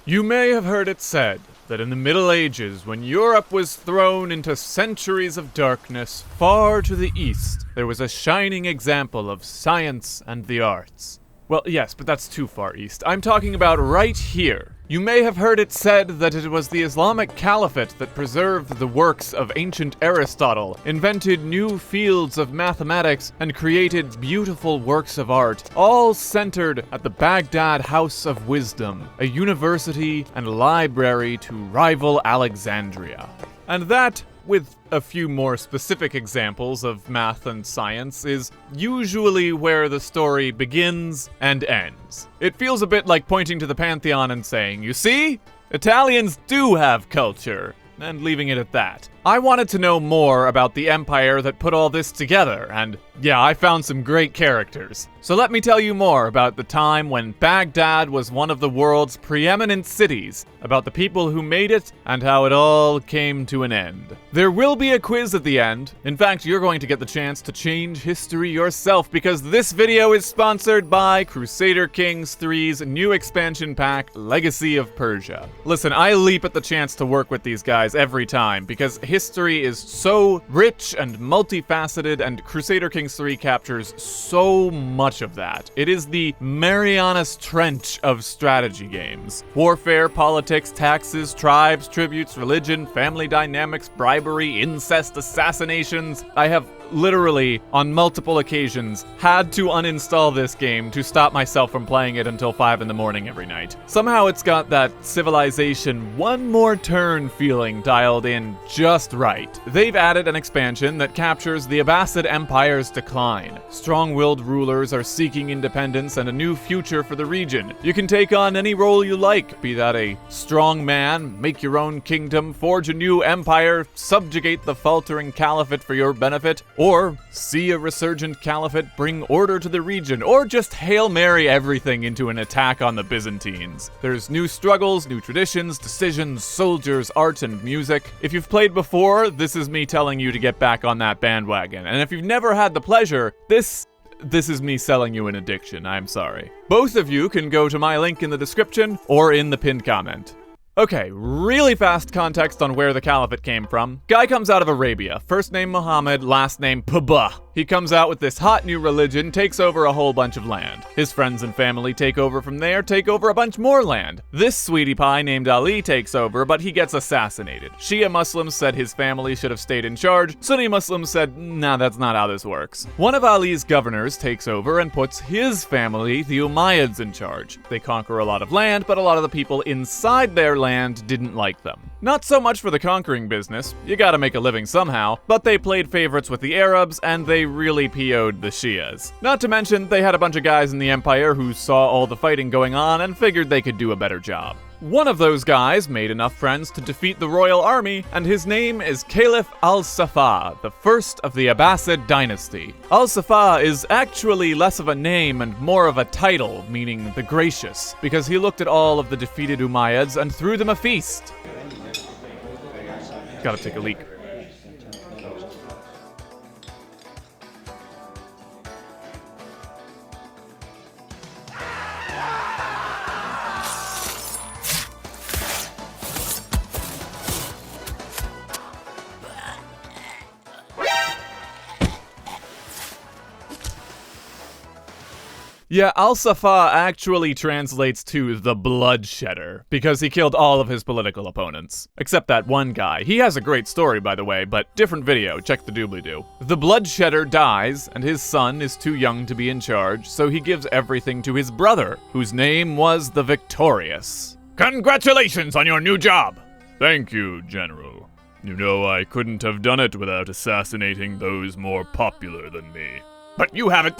You may have heard it said that in the Middle Ages, when Europe was thrown into centuries of darkness, far to the east, there was a shining example of science and the arts. Well, yes, but that's too far east. I'm talking about right here. You may have heard it said that it was the Islamic Caliphate that preserved the works of ancient Aristotle, invented new fields of mathematics, and created beautiful works of art, all centered at the Baghdad House of Wisdom, a university and library to rival Alexandria. And that, with a few more specific examples of math and science, is usually where the story begins and ends. It feels a bit like pointing to the Pantheon and saying, "You see? Italians do have culture," and leaving it at that. I wanted to know more about the empire that put all this together, and yeah, I found some great characters. So let me tell you more about the time when Baghdad was one of the world's preeminent cities, about the people who made it, and how it all came to an end. There will be a quiz at the end. In fact, you're going to get the chance to change history yourself, because this video is sponsored by Crusader Kings 3's new expansion pack, Legacy of Persia. Listen, I leap at the chance to work with these guys every time, because history is so rich and multifaceted, and Crusader Kings 3 captures so much of that. It is the Marianas Trench of strategy games. Warfare, politics, taxes, tribes, tributes, religion, family dynamics, bribery, incest, assassinations. I have literally, on multiple occasions, had to uninstall this game to stop myself from playing it until 5 in the morning every night. Somehow it's got that Civilization one more turn feeling dialed in just right. They've added an expansion that captures the Abbasid Empire's decline. Strong-willed rulers are seeking independence and a new future for the region. You can take on any role you like, be that a strong man, make your own kingdom, forge a new empire, subjugate the faltering caliphate for your benefit, or see a resurgent caliphate bring order to the region, or just Hail Mary everything into an attack on the Byzantines. There's new struggles, new traditions, decisions, soldiers, art, and music. If you've played before, this is me telling you to get back on that bandwagon. And if you've never had the pleasure, this is me selling you an addiction. I'm sorry. Both of you can go to my link in the description or in the pinned comment. Okay, really fast context on where the caliphate came from. Guy comes out of Arabia, first name Muhammad, last name Pabah. He comes out with this hot new religion, takes over a whole bunch of land. His friends and family take over from there, take over a bunch more land. This sweetie pie named Ali takes over, but he gets assassinated. Shia Muslims said his family should have stayed in charge. Sunni Muslims said, nah, that's not how this works. One of Ali's governors takes over and puts his family, the Umayyads, in charge. They conquer a lot of land, but a lot of the people inside their land didn't like them. Not so much for the conquering business, you gotta make a living somehow, but they played favorites with the Arabs and they really PO'd the Shias. Not to mention, they had a bunch of guys in the empire who saw all the fighting going on and figured they could do a better job. One of those guys made enough friends to defeat the royal army, and his name is Caliph al-saffah, the first of the Abbasid dynasty. Al-saffah is actually less of a name and more of a title, meaning the gracious, because he looked at all of the defeated Umayyads and threw them a feast. Gotta take a leak. Yeah, al-saffah actually translates to the bloodshedder, because he killed all of his political opponents. Except that one guy. He has a great story, by the way, but different video, check the doobly-doo. The bloodshedder dies, and his son is too young to be in charge, so he gives everything to his brother, whose name was the Victorious. Congratulations on your new job! Thank you, General. You know, I couldn't have done it without assassinating those more popular than me. But you haven't.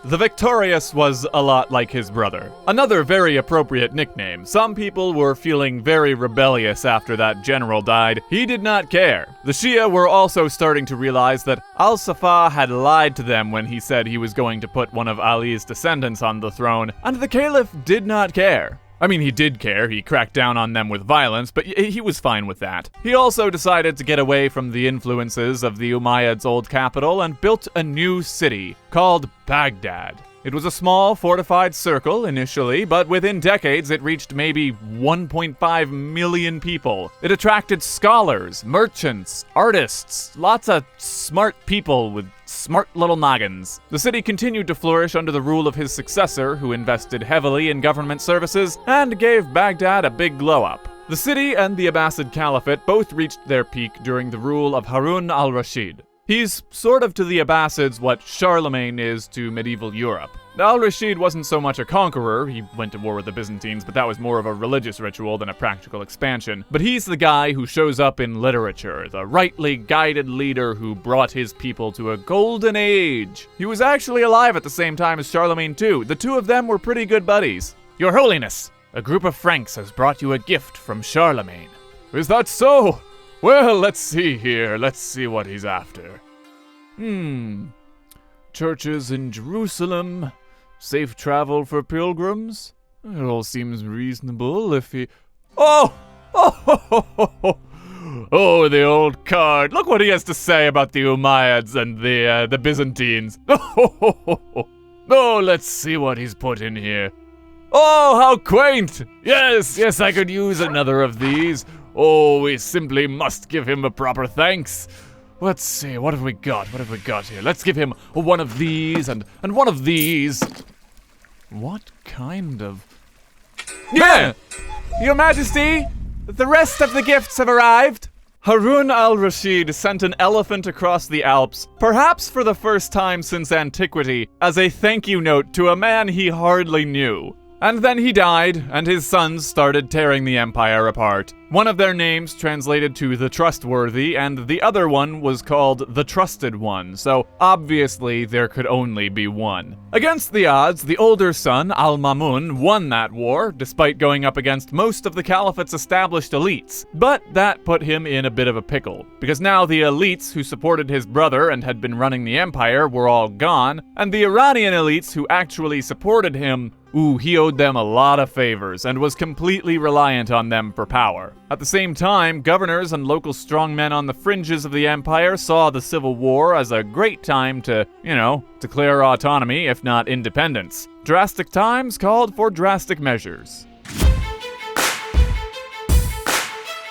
The Victorious was a lot like his brother. Another very appropriate nickname. Some people were feeling very rebellious after that general died. He did not care. The Shia were also starting to realize that al-saffah had lied to them when he said he was going to put one of Ali's descendants on the throne, and the Caliph did not care. I mean, he did care, he cracked down on them with violence, but he was fine with that. He also decided to get away from the influences of the Umayyads' old capital and built a new city called Baghdad. It was a small, fortified circle initially, but within decades it reached maybe 1.5 million people. It attracted scholars, merchants, artists, lots of smart people with smart little noggins. The city continued to flourish under the rule of his successor, who invested heavily in government services and gave Baghdad a big glow-up. The city and the Abbasid Caliphate both reached their peak during the rule of Harun al-Rashid. He's sort of to the Abbasids what Charlemagne is to medieval Europe. Al-Rashid wasn't so much a conqueror, he went to war with the Byzantines, but that was more of a religious ritual than a practical expansion. But he's the guy who shows up in literature, the rightly guided leader who brought his people to a golden age. He was actually alive at the same time as Charlemagne too. The two of them were pretty good buddies. Your Holiness, a group of Franks has brought you a gift from Charlemagne. Is that so? Well, let's see here. Let's see what he's after. Churches in Jerusalem. Safe travel for pilgrims. It all seems reasonable if he... Oh, the old card. Look what he has to say about the Umayyads and the Byzantines. Oh, let's see what he's put in here. Oh, how quaint! Yes, I could use another of these. Oh, we simply must give him a proper thanks. Let's see, what have we got here? Let's give him one of these and one of these. What kind of... Yeah! Your Majesty, the rest of the gifts have arrived. Harun al-Rashid sent an elephant across the Alps, perhaps for the first time since antiquity, as a thank you note to a man he hardly knew. And then he died, and his sons started tearing the empire apart. One of their names translated to the Trustworthy, and the other one was called the Trusted One, so obviously there could only be one. Against the odds, the older son, al-Mamun, won that war, despite going up against most of the Caliphate's established elites. But that put him in a bit of a pickle, because now the elites who supported his brother and had been running the empire were all gone, and the Iranian elites who actually supported him, he owed them a lot of favors and was completely reliant on them for power. At the same time, governors and local strongmen on the fringes of the empire saw the civil war as a great time to, declare autonomy, if not independence. Drastic times called for drastic measures.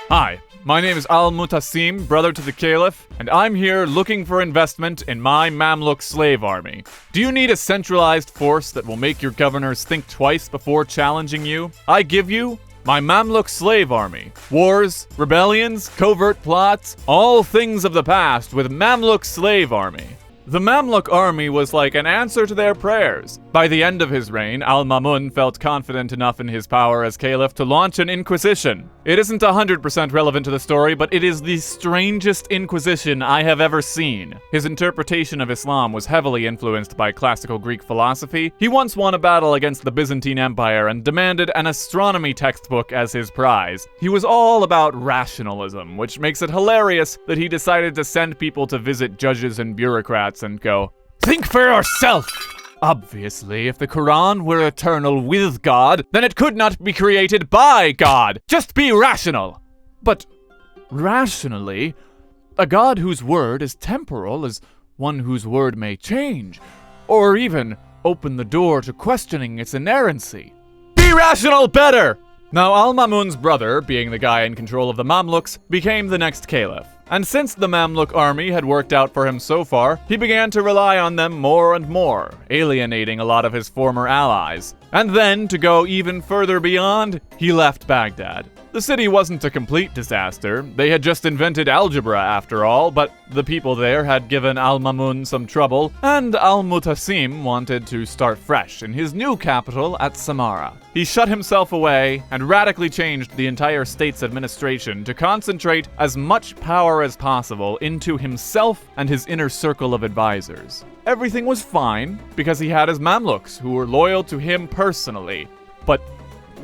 Hi. My name is al-Mutasim, brother to the Caliph, and I'm here looking for investment in my Mamluk slave army. Do you need a centralized force that will make your governors think twice before challenging you? I give you my Mamluk slave army. Wars, rebellions, covert plots, all things of the past with Mamluk slave army. The Mamluk army was like an answer to their prayers. By the end of his reign, al-Mamun felt confident enough in his power as caliph to launch an inquisition. It isn't 100% relevant to the story, but it is the strangest inquisition I have ever seen. His interpretation of Islam was heavily influenced by classical Greek philosophy. He once won a battle against the Byzantine Empire and demanded an astronomy textbook as his prize. He was all about rationalism, which makes it hilarious that he decided to send people to visit judges and bureaucrats and go, "Think for yourself!" Obviously, if the Quran were eternal with God, then it could not be created by God. Just be rational. But rationally, a God whose word is temporal is one whose word may change, or even open the door to questioning its inerrancy. Be rational better! Now al-Mamun's brother, being the guy in control of the Mamluks, became the next caliph. And since the Mamluk army had worked out for him so far, he began to rely on them more and more, alienating a lot of his former allies. And then, to go even further beyond, he left Baghdad. The city wasn't a complete disaster. They had just invented algebra after all, but the people there had given al-Mamun some trouble, and al-Mutasim wanted to start fresh in his new capital at Samarra. He shut himself away and radically changed the entire state's administration to concentrate as much power as possible into himself and his inner circle of advisors. Everything was fine because he had his Mamluks who were loyal to him personally, but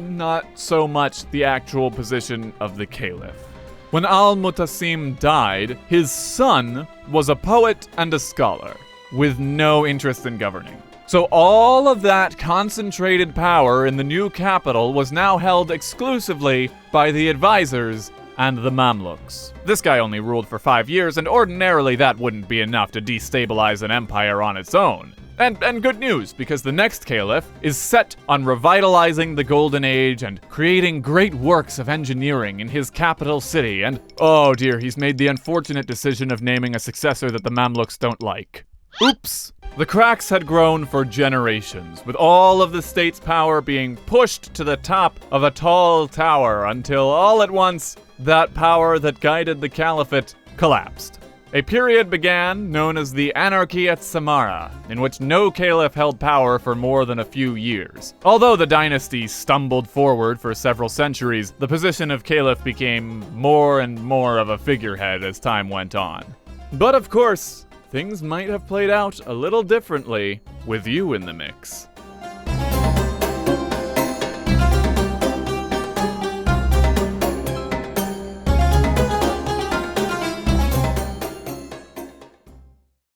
not so much the actual position of the caliph. When al-Mutasim died, his son was a poet and a scholar, with no interest in governing. So all of that concentrated power in the new capital was now held exclusively by the advisors and the Mamluks. This guy only ruled for 5 years, and ordinarily that wouldn't be enough to destabilize an empire on its own. And good news, because the next caliph is set on revitalizing the Golden Age and creating great works of engineering in his capital city, and oh dear, he's made the unfortunate decision of naming a successor that the Mamluks don't like. Oops! The cracks had grown for generations, with all of the state's power being pushed to the top of a tall tower until all at once, that power that guided the caliphate collapsed. A period began known as the Anarchy at Samarra, in which no caliph held power for more than a few years. Although the dynasty stumbled forward for several centuries, the position of caliph became more and more of a figurehead as time went on. But of course, things might have played out a little differently with you in the mix.